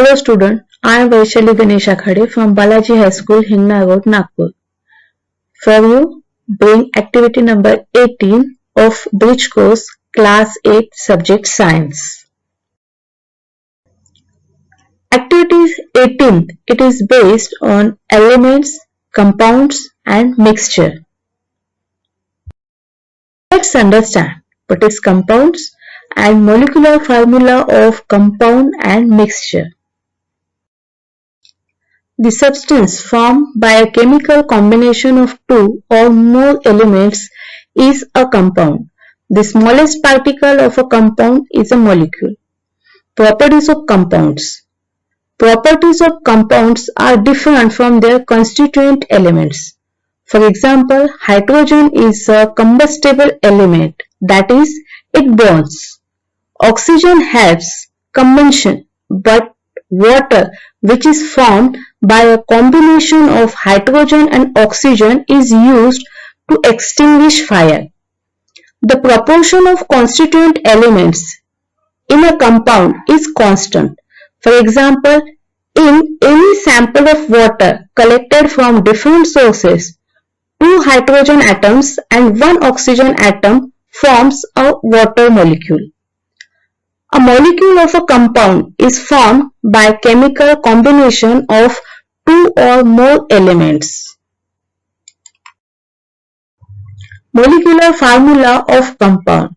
Hello student, I am Vaishali Ganesh Akhade from Balaji High School, Hingna Road, Nagpur. For you, bring activity number 18 of Bridge Course Class 8 Subject Science. Activity 18, it is based on elements, compounds and mixture. Let's understand what is compounds and molecular formula of compound and mixture. The substance formed by a chemical combination of two or more elements is a compound. The smallest particle of a compound is a molecule. Properties of compounds. Properties of compounds are different from their constituent elements. For example, hydrogen is a combustible element, that is, it burns. Oxygen helps combustion, but water, which is formed by a combination of hydrogen and oxygen, is used to extinguish fire. The proportion of constituent elements in a compound is constant. For example, in any sample of water collected from different sources, 2 hydrogen atoms and 1 oxygen atom forms a water molecule. A molecule of a compound is formed by chemical combination of 2 or more elements. Molecular formula of compound.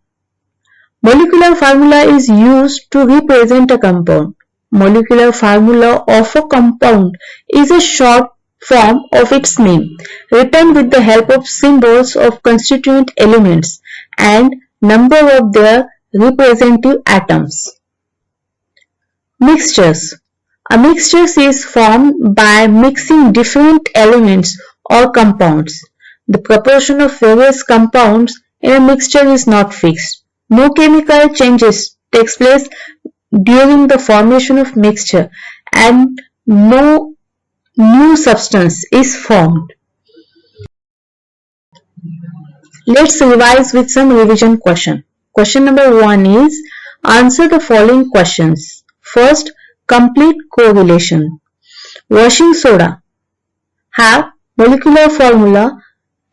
Molecular formula is used to represent a compound. Molecular formula of a compound is a short form of its name, written with the help of symbols of constituent elements and number of their representative atoms. Mixtures. A mixture is formed by mixing different elements or compounds. The proportion of various compounds in a mixture is not fixed. No chemical changes takes place during the formation of mixture and no new substance is formed. Let's revise with some revision question. Question number 1 is, answer the following questions. First, complete correlation. Washing soda have molecular formula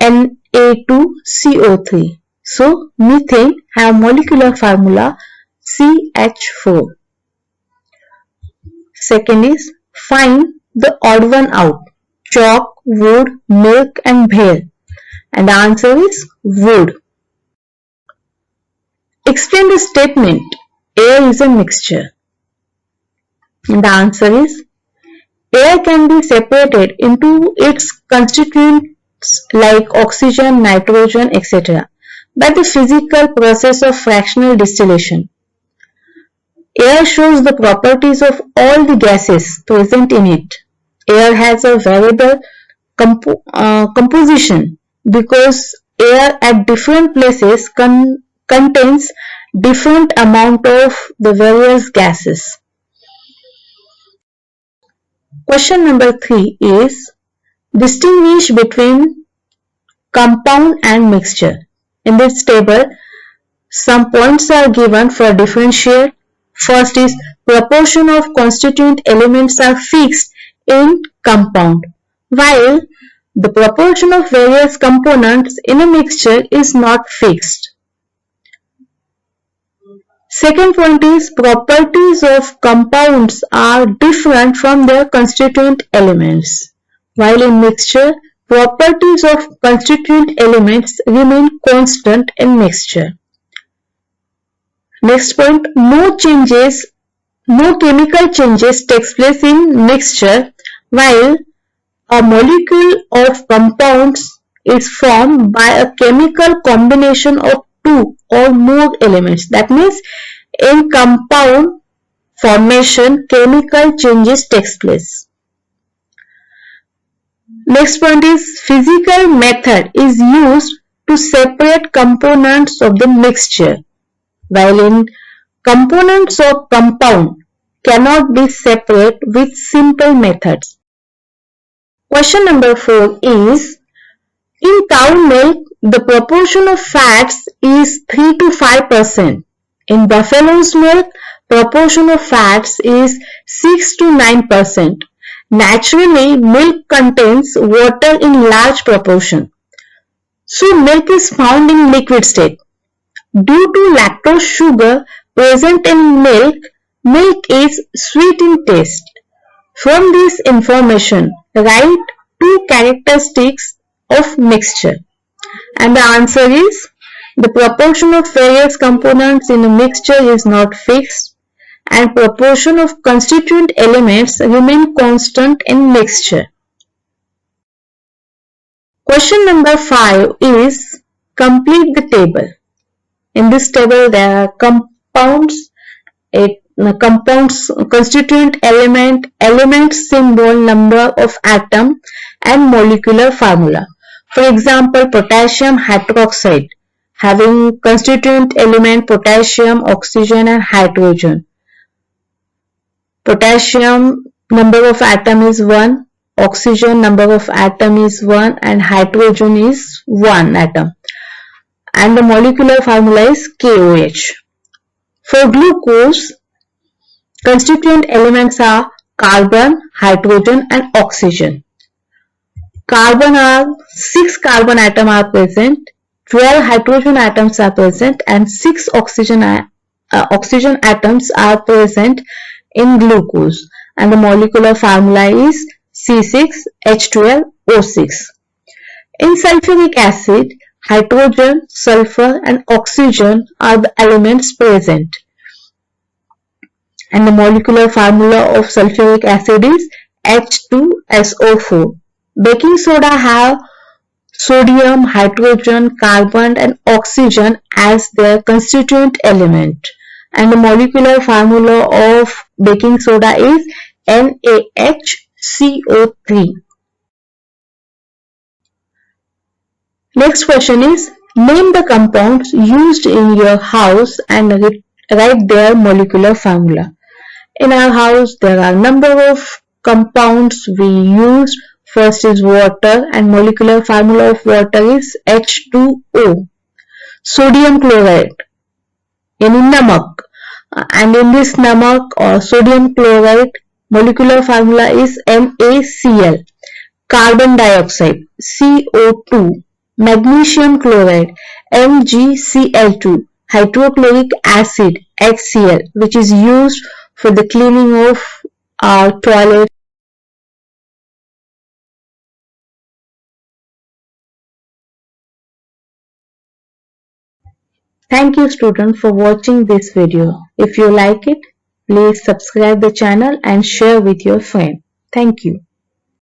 Na2CO3. So, methane have molecular formula CH4. Second is, find the odd one out. Chalk, wood, milk and bhel. And the answer is wood. Explain the statement, air is a mixture. And the answer is, air can be separated into its constituents like oxygen, nitrogen, etc. by the physical process of fractional distillation. Air shows the properties of all the gases present in it. Air has a variable composition because air at different places contains different amount of the various gases. Question number 3 is, distinguish between compound and mixture. In this table, some points are given for differentiate. First is, proportion of constituent elements are fixed in compound, while the proportion of various components in a mixture is not fixed. Second point is, properties of compounds are different from their constituent elements, while in mixture, properties of constituent elements remain constant in mixture. Next point, no chemical changes takes place in mixture, while a molecule of compounds is formed by a chemical combination of 2 or more elements. That means in compound formation, chemical changes takes place. Next point is, physical method is used to separate components of the mixture, while in components of compound cannot be separate with simple methods. Question number 4 is, in cow milk, the proportion of fats is 3 to 5%. In buffalo's milk, proportion of fats is 6 to 9%. Naturally, milk contains water in large proportion. So milk is found in liquid state. Due to lactose sugar present in milk, milk is sweet in taste. From this information, write two characteristics of mixture. And the answer is, the proportion of various components in a mixture is not fixed and proportion of constituent elements remain constant in mixture. Question number 5 is, complete the table. In this table there are compounds, constituent element, element symbol, number of atom and molecular formula. For example, potassium hydroxide having constituent element potassium, oxygen and hydrogen. Potassium number of atom is 1, oxygen number of atom is 1 and hydrogen is 1 atom. And the molecular formula is KOH. For glucose, constituent elements are carbon, hydrogen and oxygen. Carbon are 6 carbon atoms are present, 12 hydrogen atoms are present and 6 oxygen atoms are present in glucose. And the molecular formula is C6H12O6. In sulfuric acid, hydrogen, sulfur and oxygen are the elements present. And the molecular formula of sulfuric acid is H2SO4. Baking soda have sodium, hydrogen, carbon and oxygen as their constituent element. And the molecular formula of baking soda is NaHCO3. Next question is, name the compounds used in your house and write their molecular formula. In our house there are number of compounds we use. First is water and molecular formula of water is H2O. Sodium chloride, yani namak, and in this namak or sodium chloride molecular formula is NaCl. Carbon dioxide CO2. Magnesium chloride MgCl2. Hydrochloric acid HCl, which is used for the cleaning of our toilet. Thank you students for watching this video. If you like it, please subscribe the channel and share with your friend. Thank you.